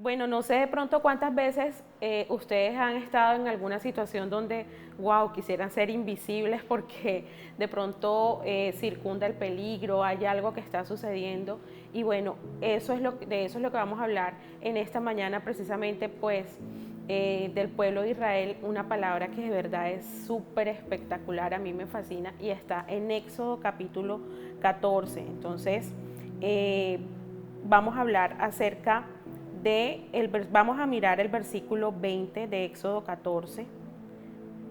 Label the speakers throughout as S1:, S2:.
S1: Bueno, no sé de pronto cuántas veces ustedes han estado en alguna situación donde, wow, quisieran ser invisibles porque de pronto circunda el peligro, hay algo que está sucediendo. Y bueno, de eso es lo que vamos a hablar en esta mañana precisamente, pues, del pueblo de Israel, una palabra que de verdad es súper espectacular, a mí me fascina y está en Éxodo capítulo 14. Entonces, eh, vamos a hablar acerca vamos a mirar el versículo 20 de Éxodo 14.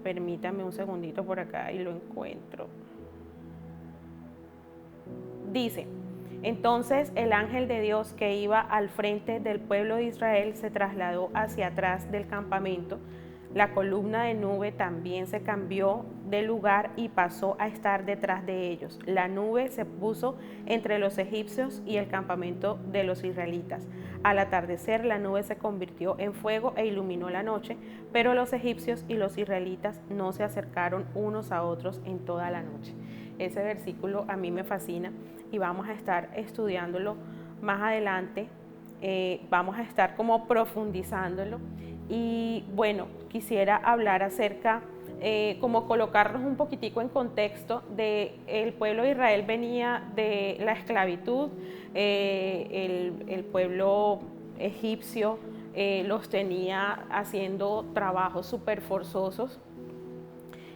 S1: Permítame un segundito por acá y lo encuentro. Dice: entonces el ángel de Dios que iba al frente del pueblo de Israel se trasladó hacia atrás del campamento. La columna de nube también se cambió de lugar y pasó a estar detrás de ellos. La nube se puso entre los egipcios y el campamento de los israelitas. Al atardecer, la nube se convirtió en fuego e iluminó la noche, pero los egipcios y los israelitas no se acercaron unos a otros en toda la noche. Ese versículo a mí me fascina y vamos a estar estudiándolo más adelante. Vamos a estar como profundizándolo. Y bueno, quisiera hablar acerca, como colocarnos un poquitico en contexto de el pueblo de Israel venía de la esclavitud, el pueblo egipcio los tenía haciendo trabajos súper forzosos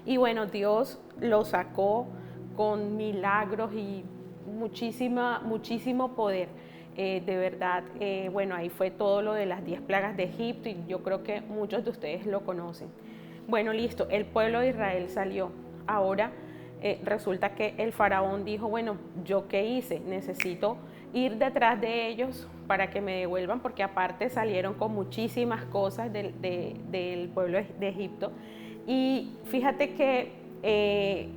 S1: y bueno, Dios los sacó con milagros y muchísimo poder. De verdad, bueno, ahí fue todo lo de las 10 plagas de Egipto y yo creo que muchos de ustedes lo conocen. Bueno, listo, el pueblo de Israel salió. Ahora resulta que el faraón dijo, bueno, ¿yo qué hice? Necesito ir detrás de ellos para que me devuelvan, porque aparte salieron con muchísimas cosas del pueblo de Egipto. Y fíjate que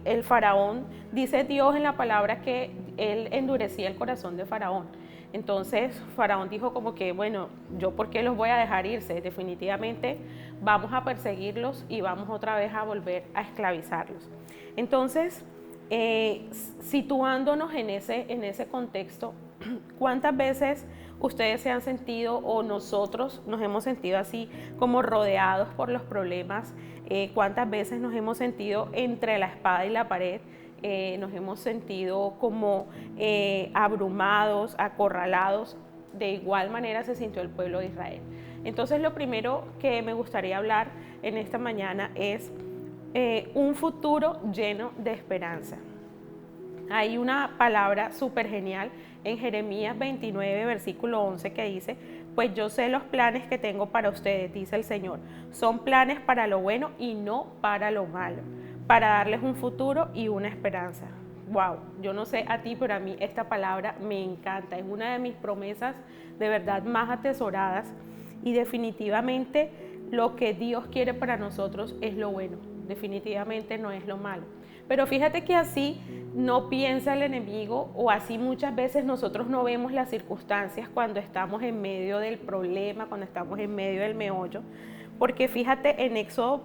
S1: el faraón, dice Dios en la palabra que él endurecía el corazón de faraón. Entonces faraón dijo como que, bueno, ¿yo por qué los voy a dejar irse? Definitivamente vamos a perseguirlos y vamos otra vez a volver a esclavizarlos. Entonces, situándonos en ese contexto, ¿cuántas veces ustedes se han sentido o nosotros nos hemos sentido así como rodeados por los problemas? ¿Cuántas veces nos hemos sentido entre la espada y la pared? Nos hemos sentido como abrumados, acorralados. De igual manera se sintió el pueblo de Israel. Entonces lo primero que me gustaría hablar en esta mañana es un futuro lleno de esperanza. Hay una palabra súper genial en Jeremías 29, versículo 11 que dice: pues yo sé los planes que tengo para ustedes, dice el Señor. Son planes para lo bueno y no para lo malo, para darles un futuro y una esperanza. Wow, yo no sé a ti, pero a mí esta palabra me encanta. Es una de mis promesas de verdad más atesoradas y definitivamente lo que Dios quiere para nosotros es lo bueno. Definitivamente no es lo malo. Pero fíjate que así no piensa el enemigo, o así muchas veces nosotros no vemos las circunstancias cuando estamos en medio del problema, cuando estamos en medio del meollo. Porque fíjate, en Éxodo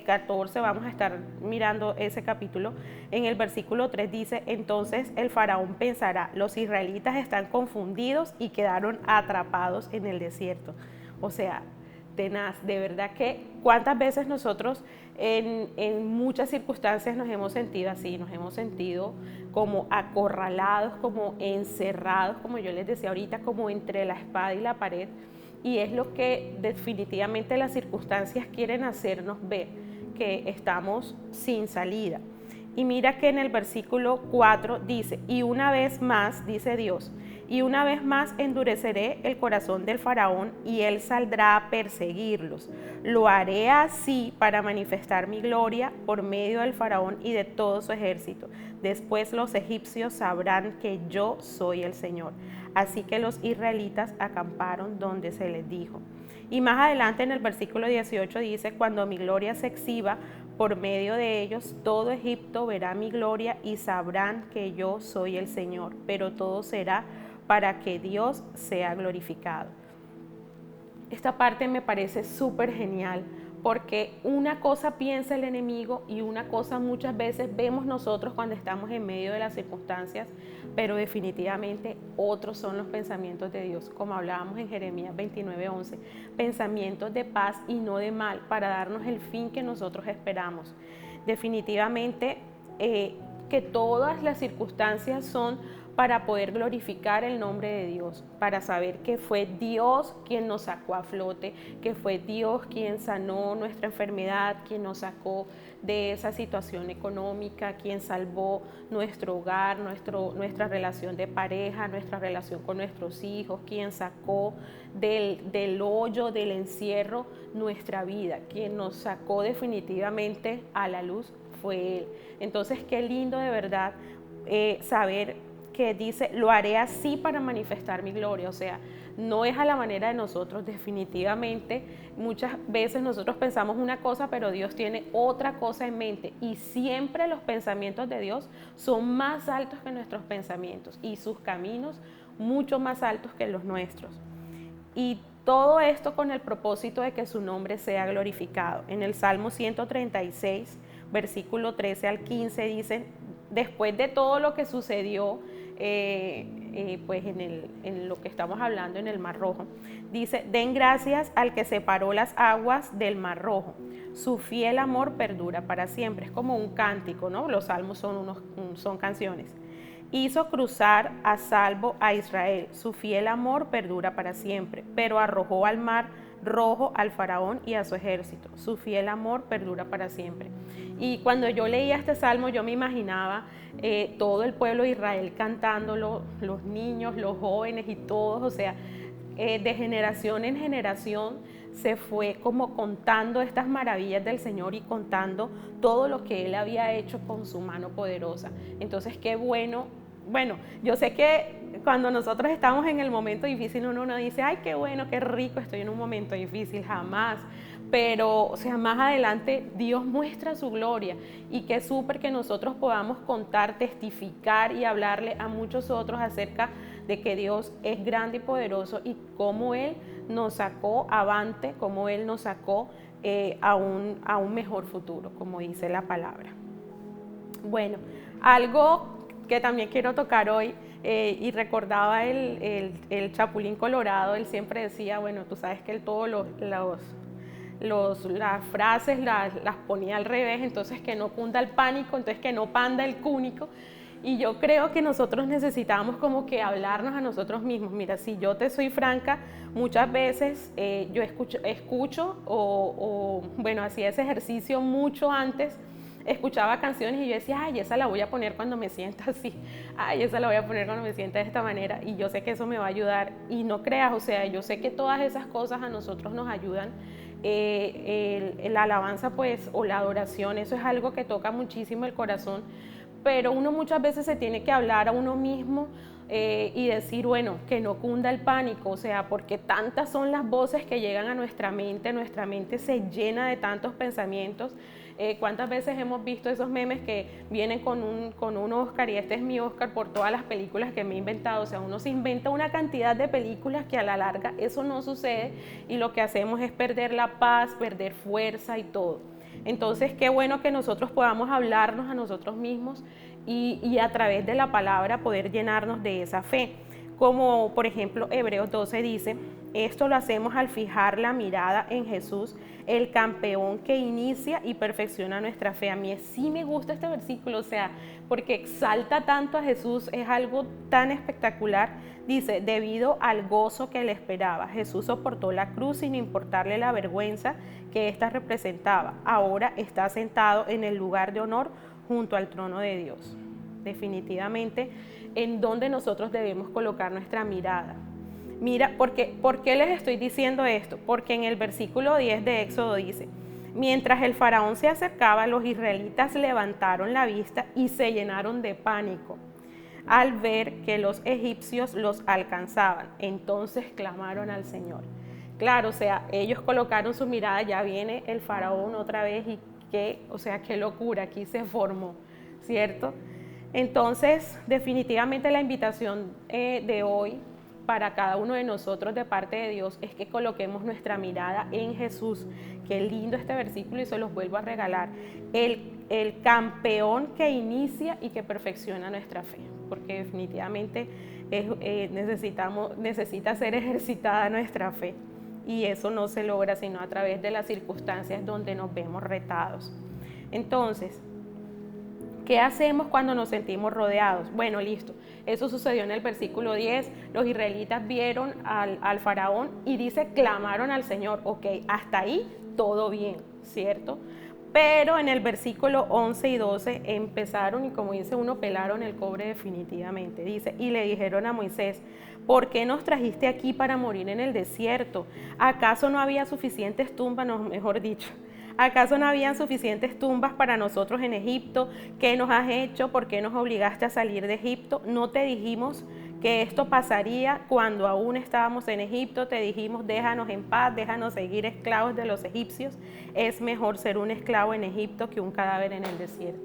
S1: 14, vamos a estar mirando ese capítulo, en el versículo 3 dice: entonces el faraón pensará, los israelitas están confundidos y quedaron atrapados en el desierto. O sea, tenaz, de verdad que cuántas veces nosotros en muchas circunstancias nos hemos sentido así, nos hemos sentido como acorralados, como encerrados, como yo les decía ahorita, como entre la espada y la pared. Y es lo que definitivamente las circunstancias quieren hacernos ver, que estamos sin salida. Y mira que en el versículo 4 dice: y una vez más, dice Dios, y una vez más endureceré el corazón del faraón y él saldrá a perseguirlos. Lo haré así para manifestar mi gloria por medio del faraón y de todo su ejército. Después los egipcios sabrán que yo soy el Señor. Así que los israelitas acamparon donde se les dijo. Y más adelante en el versículo 18 dice: cuando mi gloria se exhiba por medio de ellos, todo Egipto verá mi gloria y sabrán que yo soy el Señor, pero todo será para que Dios sea glorificado. Esta parte me parece súper genial porque una cosa piensa el enemigo y una cosa muchas veces vemos nosotros cuando estamos en medio de las circunstancias, pero definitivamente otros son los pensamientos de Dios, como hablábamos en Jeremías 29:11, pensamientos de paz y no de mal, para darnos el fin que nosotros esperamos. Definitivamente que todas las circunstancias son para poder glorificar el nombre de Dios, para saber que fue Dios quien nos sacó a flote, que fue Dios quien sanó nuestra enfermedad, quien nos sacó de esa situación económica, quien salvó nuestro hogar, nuestra relación de pareja, nuestra relación con nuestros hijos, quien sacó del hoyo, del encierro, nuestra vida, quien nos sacó definitivamente a la luz fue Él. Entonces, qué lindo de verdad saber que dice, lo haré así para manifestar mi gloria, o sea, no es a la manera de nosotros, definitivamente. Muchas veces nosotros pensamos una cosa, pero Dios tiene otra cosa en mente, y siempre los pensamientos de Dios son más altos que nuestros pensamientos, y sus caminos mucho más altos que los nuestros. Y todo esto con el propósito de que su nombre sea glorificado. En el Salmo 136, versículo 13 al 15, dicen, después de todo lo que sucedió, pues en lo que estamos hablando en el Mar Rojo, dice, den gracias al que separó las aguas del Mar Rojo, su fiel amor perdura para siempre. Es como un cántico, ¿no? Los salmos son canciones. Hizo cruzar a salvo a Israel, su fiel amor perdura para siempre, pero arrojó al Mar Rojo al faraón y a su ejército, su fiel amor perdura para siempre. Y cuando yo leía este salmo, yo me imaginaba todo el pueblo de Israel cantándolo, los niños, los jóvenes y todos, o sea, de generación en generación se fue como contando estas maravillas del Señor y contando todo lo que Él había hecho con su mano poderosa. Entonces, qué bueno. Bueno, yo sé que cuando nosotros estamos en el momento difícil, uno no dice, ay, qué bueno, qué rico, estoy en un momento difícil, jamás. Pero, o sea, más adelante Dios muestra su gloria, y qué súper que nosotros podamos contar, testificar y hablarle a muchos otros acerca de que Dios es grande y poderoso, y cómo Él nos sacó avante, cómo Él nos sacó a un mejor futuro, como dice la palabra. Bueno, algo que también quiero tocar hoy, y recordaba el Chapulín Colorado. Él siempre decía, bueno, tú sabes que él todos las frases las ponía al revés, entonces que no cunda el pánico, entonces que no panda el cúnico. Y yo creo que nosotros necesitamos como que hablarnos a nosotros mismos. Mira, si yo te soy franca, muchas veces yo escucho bueno, hacía ese ejercicio mucho antes. Escuchaba canciones y yo decía, ay, esa la voy a poner cuando me sienta así, ay, esa la voy a poner cuando me sienta de esta manera, y yo sé que eso me va a ayudar. Y no creas, o sea, yo sé que todas esas cosas a nosotros nos ayudan. La alabanza, pues, o la adoración, eso es algo que toca muchísimo el corazón, pero uno muchas veces se tiene que hablar a uno mismo y decir, bueno, que no cunda el pánico, o sea, porque tantas son las voces que llegan a nuestra mente se llena de tantos pensamientos. ¿Cuántas veces hemos visto esos memes que vienen con un Oscar, y este es mi Oscar por todas las películas que me he inventado? O sea, uno se inventa una cantidad de películas que a la larga eso no sucede, y lo que hacemos es perder la paz, perder fuerza y todo. Entonces, qué bueno que nosotros podamos hablarnos a nosotros mismos y a través de la palabra poder llenarnos de esa fe. Como por ejemplo Hebreos 12 dice, esto lo hacemos al fijar la mirada en Jesús, el campeón que inicia y perfecciona nuestra fe. A mí sí me gusta este versículo, o sea, porque exalta tanto a Jesús, es algo tan espectacular. Dice, debido al gozo que le esperaba, Jesús soportó la cruz sin importarle la vergüenza que ésta representaba. Ahora está sentado en el lugar de honor junto al trono de Dios. Definitivamente, en donde nosotros debemos colocar nuestra mirada. Mira, ¿por qué les estoy diciendo esto? Porque en el versículo 10 de Éxodo dice, mientras el faraón se acercaba, los israelitas levantaron la vista y se llenaron de pánico al ver que los egipcios los alcanzaban. Entonces clamaron al Señor. Claro, o sea, ellos colocaron su mirada, ya viene el faraón otra vez, y qué locura, aquí se formó, ¿cierto? Entonces, definitivamente la invitación de hoy para cada uno de nosotros de parte de Dios es que coloquemos nuestra mirada en Jesús. Qué lindo este versículo y se los vuelvo a regalar. El campeón que inicia y que perfecciona nuestra fe, porque definitivamente necesita ser ejercitada nuestra fe, y eso no se logra sino a través de las circunstancias donde nos vemos retados. Entonces, ¿qué hacemos cuando nos sentimos rodeados? Bueno, listo. Eso sucedió en el versículo 10. Los israelitas vieron al faraón y dice, clamaron al Señor. Ok, hasta ahí todo bien, ¿cierto? Pero en el versículo 11 y 12 empezaron y, como dice uno, pelaron el cobre definitivamente. Dice, y le dijeron a Moisés, ¿por qué nos trajiste aquí para morir en el desierto? ¿Acaso no había suficientes tumbas? No, mejor dicho, ¿acaso no habían suficientes tumbas para nosotros en Egipto? ¿Qué nos has hecho? ¿Por qué nos obligaste a salir de Egipto? ¿No te dijimos que esto pasaría cuando aún estábamos en Egipto? Te dijimos, déjanos en paz, déjanos seguir esclavos de los egipcios. Es mejor ser un esclavo en Egipto que un cadáver en el desierto.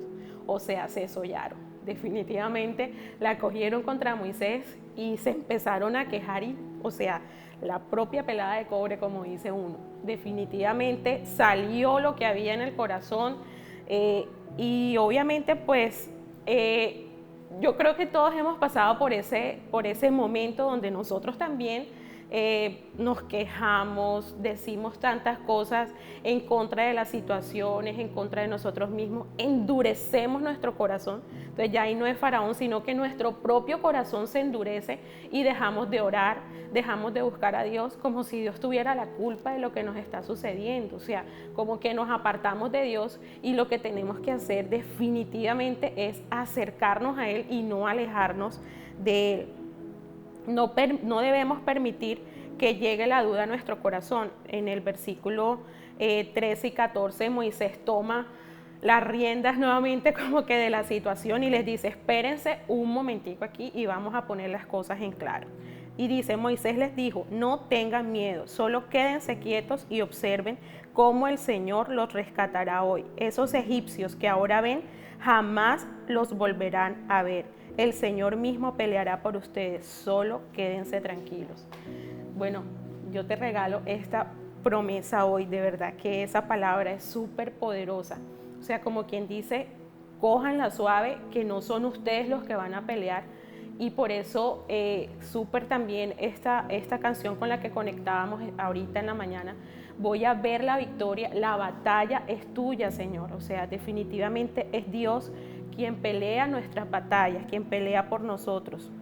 S1: O sea, se sollaron. Definitivamente la cogieron contra Moisés y se empezaron a quejar, o sea, la propia pelada de cobre, como dice uno. Definitivamente salió lo que había en el corazón, y obviamente pues yo creo que todos hemos pasado por ese momento donde nosotros también nos quejamos, decimos tantas cosas en contra de las situaciones, en contra de nosotros mismos, endurecemos nuestro corazón. Entonces ya ahí no es Faraón, sino que nuestro propio corazón se endurece y dejamos de orar, dejamos de buscar a Dios, como si Dios tuviera la culpa de lo que nos está sucediendo. O sea, como que nos apartamos de Dios, y lo que tenemos que hacer definitivamente es acercarnos a Él y no alejarnos de Él. No debemos permitir que llegue la duda a nuestro corazón. En el versículo 13 y 14, Moisés toma las riendas nuevamente como que de la situación y les dice, espérense un momentico aquí y vamos a poner las cosas en claro. Y dice, Moisés les dijo, no tengan miedo, solo quédense quietos y observen cómo el Señor los rescatará hoy. Esos egipcios que ahora ven, jamás los volverán a ver. El Señor mismo peleará por ustedes, solo quédense tranquilos. Bueno, yo te regalo esta promesa hoy, de verdad que esa palabra es súper poderosa. O sea, como quien dice, cójanla suave, que no son ustedes los que van a pelear. Y por eso súper también esta canción con la que conectábamos ahorita en la mañana, voy a ver la victoria, la batalla es tuya, Señor. O sea, definitivamente es Dios quien pelea nuestras batallas, quien pelea por nosotros.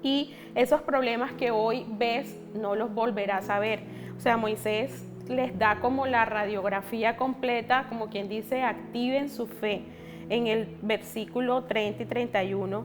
S1: Y esos problemas que hoy ves, no los volverás a ver. O sea, Moisés les da como la radiografía completa, como quien dice, activen su fe. En el versículo 30 y 31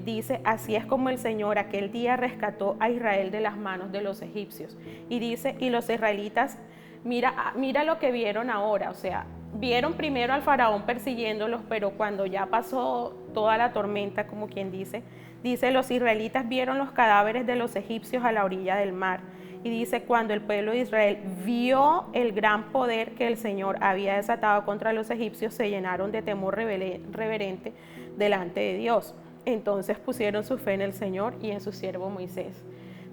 S1: dice, así es como el Señor aquel día rescató a Israel de las manos de los egipcios. Y dice, y los israelitas, mira lo que vieron ahora. O sea, vieron primero al faraón persiguiéndolos, pero cuando ya pasó toda la tormenta, como quien dice, los israelitas vieron los cadáveres de los egipcios a la orilla del mar. Y dice, cuando el pueblo de Israel vio el gran poder que el Señor había desatado contra los egipcios, se llenaron de temor reverente delante de Dios. Entonces pusieron su fe en el Señor y en su siervo Moisés.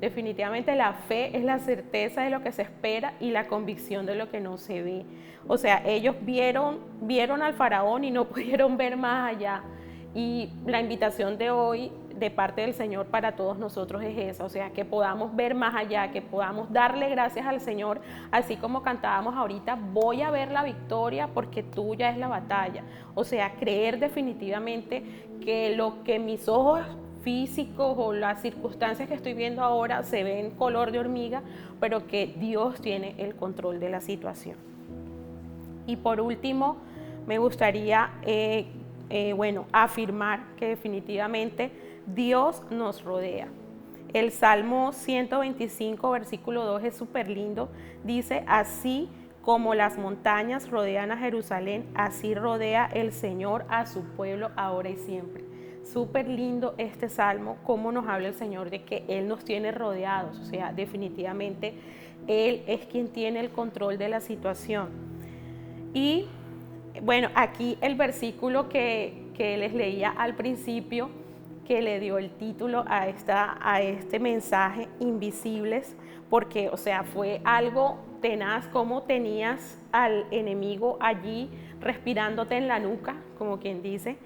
S1: Definitivamente la fe es la certeza de lo que se espera y la convicción de lo que no se ve. O sea, ellos vieron al faraón y no pudieron ver más allá. Y la invitación de hoy de parte del Señor para todos nosotros es esa, o sea, que podamos ver más allá, que podamos darle gracias al Señor, así como cantábamos ahorita, voy a ver la victoria porque tuya es la batalla. O sea, creer definitivamente que lo que mis ojos físicos o las circunstancias que estoy viendo ahora se ven color de hormiga, pero que Dios tiene el control de la situación. Y por último, me gustaría afirmar que definitivamente Dios nos rodea. El Salmo 125, versículo 2 es súper lindo. Dice, así como las montañas rodean a Jerusalén, así rodea el Señor a su pueblo ahora y siempre. Súper lindo este salmo, cómo nos habla el Señor de que Él nos tiene rodeados. O sea, definitivamente Él es quien tiene el control de la situación. Y bueno, aquí el versículo que les leía al principio, que le dio el título a este mensaje, Invisibles, porque, o sea, fue algo tenaz, como tenías al enemigo allí respirándote en la nuca, como quien dice,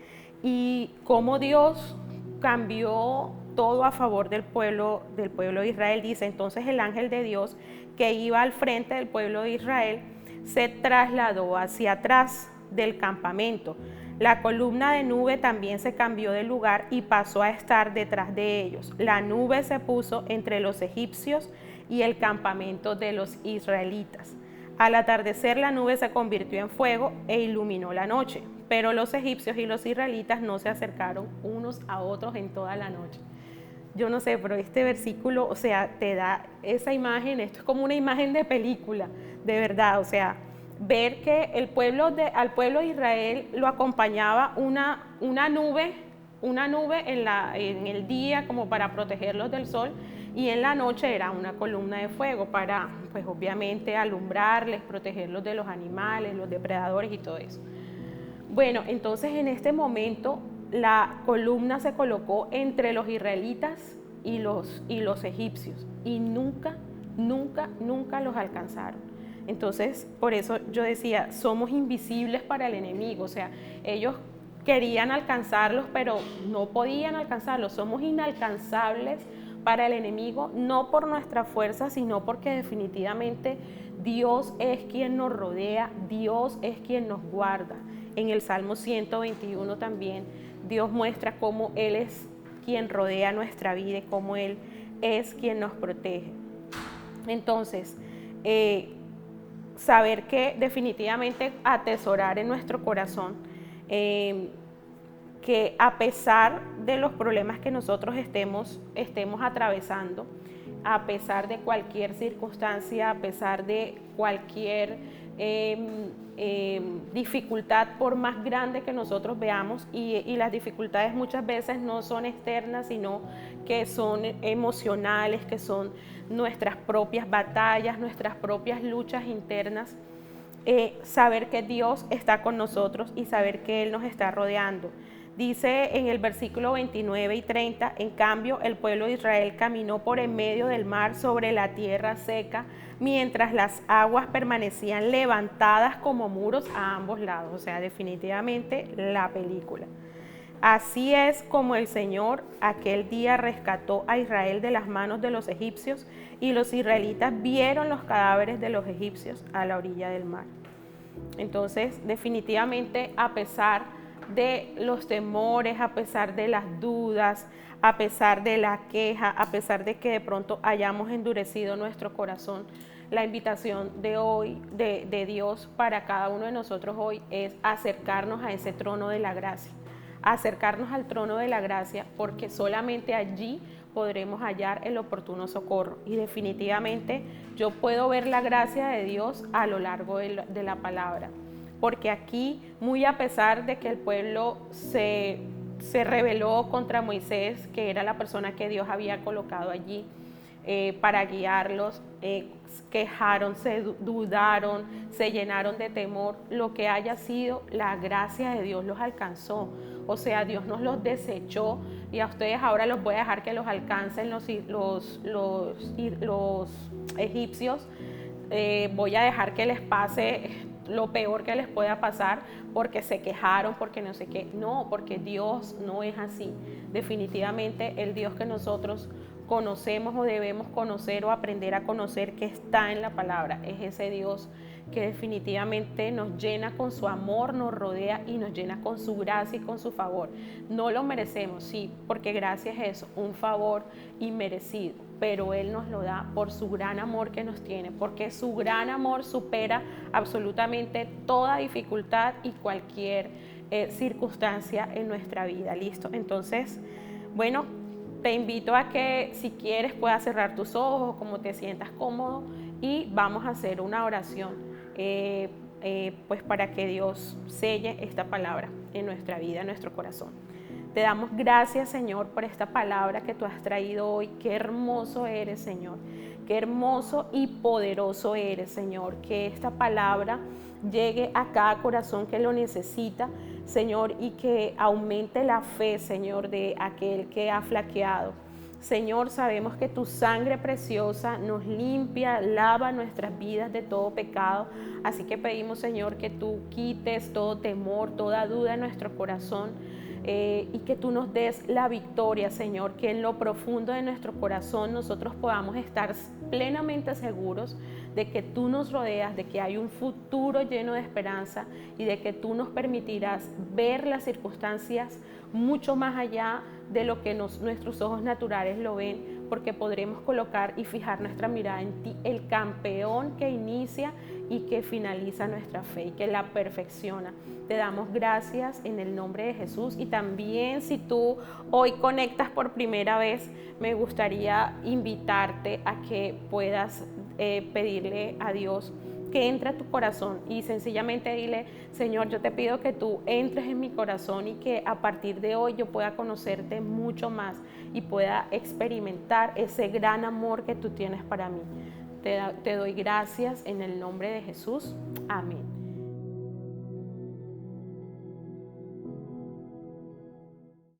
S1: y cómo Dios cambió todo a favor del pueblo de Israel. Dice, entonces el ángel de Dios que iba al frente del pueblo de Israel se trasladó hacia atrás del campamento. La columna de nube también se cambió de lugar y pasó a estar detrás de ellos. La nube se puso entre los egipcios y el campamento de los israelitas. Al atardecer la nube se convirtió en fuego e iluminó la noche, pero los egipcios y los israelitas no se acercaron unos a otros en toda la noche. Yo no sé, pero este versículo, o sea, te da esa imagen, esto es como una imagen de película, de verdad, o sea, ver que al pueblo de Israel lo acompañaba una nube en el día como para protegerlos del sol, y en la noche era una columna de fuego para, pues obviamente, alumbrarles, protegerlos de los animales, los depredadores y todo eso. Bueno, entonces en este momento la columna se colocó entre los israelitas y los egipcios, y nunca los alcanzaron. Entonces, por eso yo decía, somos invisibles para el enemigo, o sea, ellos querían alcanzarlos, pero no podían alcanzarlos, somos inalcanzables para el enemigo, no por nuestra fuerza, sino porque definitivamente Dios es quien nos rodea, Dios es quien nos guarda. En el Salmo 121 también Dios muestra cómo Él es quien rodea nuestra vida y cómo Él es quien nos protege. Entonces, saber que definitivamente atesorar en nuestro corazón que a pesar de los problemas que nosotros estemos atravesando, a pesar de cualquier circunstancia, a pesar de cualquier dificultad, por más grande que nosotros veamos, y las dificultades muchas veces no son externas, sino que son emocionales, que son nuestras propias batallas, nuestras propias luchas internas, saber que Dios está con nosotros y saber que Él nos está rodeando. Dice en el versículo 29 y 30, en cambio el pueblo de Israel caminó por en medio del mar sobre la tierra seca, mientras las aguas permanecían levantadas como muros a ambos lados. O sea, definitivamente la película. Así es como el Señor aquel día rescató a Israel de las manos de los egipcios, y los israelitas vieron los cadáveres de los egipcios a la orilla del mar. Entonces, definitivamente, a pesar de los temores, a pesar de las dudas, a pesar de la queja, a pesar de que de pronto hayamos endurecido nuestro corazón, la invitación de hoy, de Dios para cada uno de nosotros hoy, es acercarnos a ese trono de la gracia, acercarnos al trono de la gracia, porque solamente allí podremos hallar el oportuno socorro. Y definitivamente yo puedo ver la gracia de Dios a lo largo de la palabra, porque aquí, muy a pesar de que el pueblo se rebeló contra Moisés, que era la persona que Dios había colocado allí para guiarlos, quejaron, se dudaron, se llenaron de temor, lo que haya sido, la gracia de Dios los alcanzó. O sea, Dios nos los desechó, y a ustedes ahora los voy a dejar que los alcancen los egipcios. Voy a dejar que les pase lo peor que les pueda pasar, porque se quejaron, porque no sé qué. No, porque Dios no es así. Definitivamente el Dios que nosotros conocemos o debemos conocer o aprender a conocer, que está en la palabra, es ese Dios que definitivamente nos llena con su amor, nos rodea y nos llena con su gracia y con su favor. No lo merecemos, sí, porque gracia es eso, un favor inmerecido, pero Él nos lo da por su gran amor que nos tiene, porque su gran amor supera absolutamente toda dificultad y cualquier circunstancia en nuestra vida. ¿Listo? Entonces, bueno, te invito a que, si quieres, puedas cerrar tus ojos, como te sientas cómodo, y vamos a hacer una oración pues para que Dios selle esta palabra en nuestra vida, en nuestro corazón. Te damos gracias, Señor, por esta palabra que tú has traído hoy. Qué hermoso eres, Señor. Qué hermoso y poderoso eres, Señor. Que esta palabra llegue a cada corazón que lo necesita. Señor, y que aumente la fe, Señor, de aquel que ha flaqueado. Señor, sabemos que tu sangre preciosa nos limpia, lava nuestras vidas de todo pecado. Así que pedimos, Señor, que tú quites todo temor, toda duda en nuestro corazón. Y que tú nos des la victoria, Señor, que en lo profundo de nuestro corazón nosotros podamos estar plenamente seguros de que tú nos rodeas, de que hay un futuro lleno de esperanza y de que tú nos permitirás ver las circunstancias mucho más allá de lo que nuestros ojos naturales lo ven, porque podremos colocar y fijar nuestra mirada en ti, el campeón que inicia y que finaliza nuestra fe y que la perfecciona. Te damos gracias en el nombre de Jesús. Y también, si tú hoy conectas por primera vez, me gustaría invitarte a que puedas pedirle a Dios que entre a tu corazón y sencillamente dile: Señor, yo te pido que tú entres en mi corazón y que a partir de hoy yo pueda conocerte mucho más y pueda experimentar ese gran amor que tú tienes para mí. Te doy gracias en el nombre de Jesús. Amén.